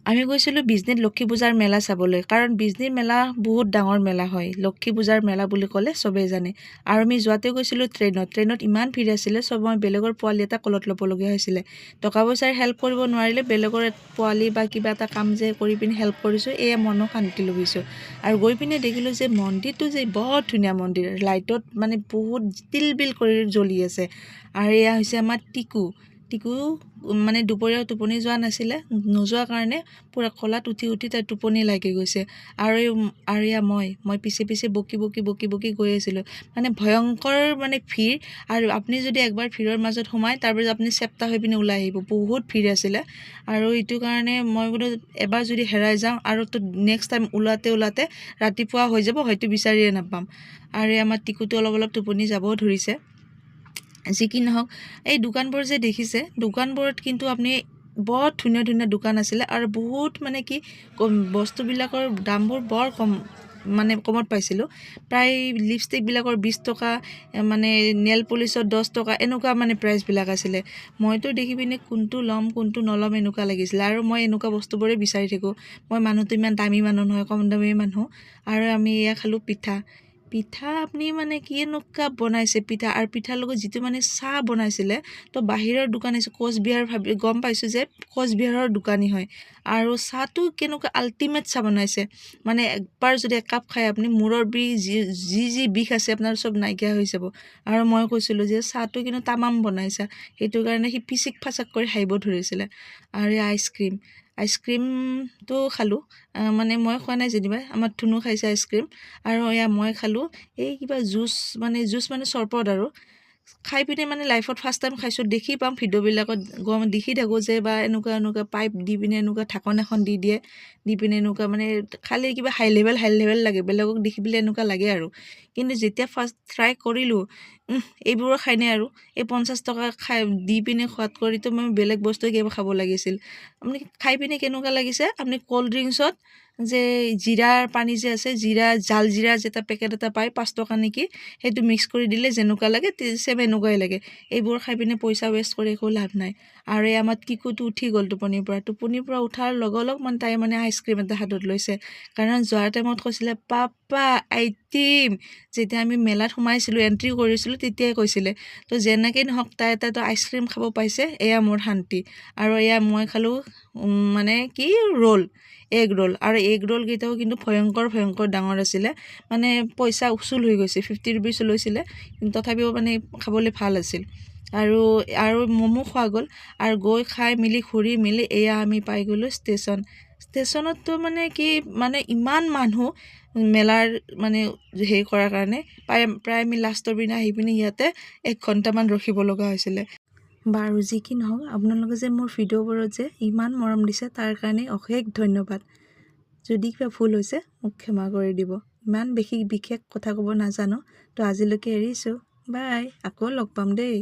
আমি গৈছিলোঁ বিজনীত লক্ষী পূজাৰ মেলা চাবলৈ, কাৰণ বিজনীৰ মেলা বহুত ডাঙৰ মেলা হয়। লক্ষী পূজাৰ মেলা বুলি ক'লে চবেই জানে। আৰু আমি যোৱাতে গৈছিলোঁ ট্ৰেইনত ইমান ভিৰ আছিলে, চব মই বেলেগৰ পোৱালি এটা কলত ল'বলগীয়া হৈছিলে। টকা পইচাৰ হেল্প কৰিব নোৱাৰিলে বেলেগৰ পোৱালি বা কিবা এটা কাম যে কৰি পিনি হেল্প কৰিছোঁ, এয়া মনৰ শান্তি লভিছোঁ। আৰু গৈ পিনে দেখিলোঁ যে মন্দিৰটো যে বৰ ধুনীয়া মন্দিৰ, লাইটত মানে বহুত তিলবিল কৰি জ্বলি আছে। আৰু এয়া হৈছে আমাৰ টিকু মানে দুপৰীয়া টোপনি যোৱা নাছিলে, নোযোৱাৰ কাৰণে পুৰা কলাত উঠি তাই টোপনি লাগি গৈছে। আৰু এয়া মই পিছে বকি গৈ আছিলোঁ। মানে ভয়ংকৰ মানে ভিৰ, আৰু আপুনি যদি একবাৰ ভিৰৰ মাজত সোমায় তাৰপিছত আপুনি চেপ্টা হৈ পিনে ওলাই আহিব, বহুত ভিৰ আছিলে। আৰু এইটো কাৰণে মই বোলো এবাৰ যদি হেৰাই যাওঁ আৰু তো নেক্সট টাইম ওলাতে ৰাতিপুৱা হৈ যাব, হয়তো বিচাৰিয়ে নাপাম। আৰু আমাৰ টিকুটো অলপ টোপনি যাবও ধৰিছে। যি কি নহওক, এই দোকানবোৰ যে দেখিছে, দোকানবোৰত কিন্তু আপুনি বৰ ধুনীয়া দোকান আছিলে, আৰু বহুত মানে কি বস্তুবিলাকৰ দামবোৰ বৰ কমত পাইছিলোঁ। প্ৰায় লিপষ্টিকবিলাকৰ 20 টকা, মানে নেল পলিচৰ 10 টকা, এনেকুৱা মানে প্ৰাইচবিলাক আছিলে। মইতো দেখি পিনে কোনটো ল'ম কোনটো নল'ম এনেকুৱা লাগিছিলে, আৰু মই এনেকুৱা বস্তুবোৰে বিচাৰি থাকোঁ। মই মানুহটো ইমান দামী মানুহ নহয়, কম দামী মানুহ। আৰু আমি এয়া খালোঁ পিঠা আপুনি মানে কি এনেকুৱা বনাইছে পিঠা, আৰু পিঠাৰ লগত যিটো মানে চাহ বনাইছিলে, তো বাহিৰৰ দোকান আছে, কোচবিহাৰ ভাবি গম পাইছোঁ যে কোচবিহাৰৰ দোকানী হয়। আৰু চাহটো কেনেকুৱা আল্টিমেট চাহ বনাইছে, মানে একবাৰ যদি একাপ খাই আপুনি মূৰৰ বিষ যি বিষ আছে আপোনাৰ চব নাইকিয়া হৈ যাব। আৰু মই কৈছিলোঁ যে চাহটো কিন্তু তামাম বনাইছা, সেইটো কাৰণে সি পিচিক ফাচাক কৰি হাঁহিব ধৰিছিলে। আৰু আইচক্ৰীমটো খালোঁ, মানে মই খোৱা নাই যেনিবা, আমাৰ ধুনু খাইছে আইচক্ৰীম। আৰু এয়া মই খালোঁ এই কিবা জুচ মানে চৰবত। আৰু খাই পিনে মানে লাইফত ফাৰ্ষ্ট টাইম খাইছোঁ। দেখি পাম ভিডিঅ'বিলাকত দেখি থাকোঁ যে বা এনেকুৱা পাইপ দি পিনে এনেকুৱা ঢাকন এখন দি পিনে এনেকুৱা মানে খালি কিবা হাই লেভেল লাগে, বেলেগক দেখি পেলাই এনেকুৱা লাগে আৰু। কিন্তু যেতিয়া ফাৰ্ষ্ট ট্ৰাই কৰিলোঁ, এইবোৰো খাইনে আৰু এই 50 টকা দি পিনে খোৱাত কৰিতো মই বেলেগ বস্তু কিবা খাব লাগিছিল। আপুনি খাই পিনে কেনেকুৱা লাগিছে, আপুনি ক'ল্ড ড্ৰিংকছত যে জিৰাৰ পানী যে আছে, জাল জিৰা যে এটা পেকেট এটা পায় 5 টকা নেকি, সেইটো মিক্স কৰি দিলে যেনেকুৱা লাগে চেম এনেকুৱাই লাগে। এইবোৰ খাই পিনে পইচা ৱেষ্ট কৰি একো লাভ নাই। আৰু এই আমাৰ টিকুটো উঠি গ'ল টোপনিৰ পৰা উঠাৰ লগ মানে তাই মানে আইচক্ৰীম এটা হাতত লৈছে, কাৰণ যোৱাৰ টাইমত কৈছিলে পাপা আইটিম। যেতিয়া আমি মেলাত সোমাইছিলোঁ, এণ্ট্ৰি কৰিছিলোঁ, তেতিয়াই কৈছিলে। তো যেনেকেই নহওক তাই এটা আইচক্ৰীম খাব পাইছে, এয়া মোৰ শান্তি। আৰু এয়া মই খালোঁ মানে কি এগ ৰোল। আৰু এগ ৰোলকেইটাও কিন্তু ভয়ংকৰ ডাঙৰ আছিলে, মানে পইচা উচুল হৈ গৈছে। 50 ৰুপিজ লৈছিলে, কিন্তু তথাপিও মানে খাবলৈ ভাল আছিল। আৰু ম'ম' খোৱা গ'ল, আৰু গৈ খাই মেলি ঘূৰি মেলি এয়া আমি পাই গ'লোঁ ষ্টেচনততো মানে কি মানে ইমান মানুহ মেলাৰ মানে হেৰি কৰাৰ কাৰণে প্ৰায় আমি লাষ্টৰ পিনে আহি পিনে ইয়াতে 1 ঘণ্টামান ৰখিব লগা হৈছিলে। বাৰু যি কি নহওক, আপোনালোকে যে মোৰ ভিডিঅ'বোৰত যে ইমান মৰম দিছে তাৰ কাৰণে অশেষ ধন্যবাদ। যদি কিবা ভুল হৈছে মোক ক্ষমা কৰি দিব। ইমান বিশেষ কথা ক'ব নাজানো, তো আজিলৈকে এৰিছোঁ। বাই, আকৌ লগ পাম দেই।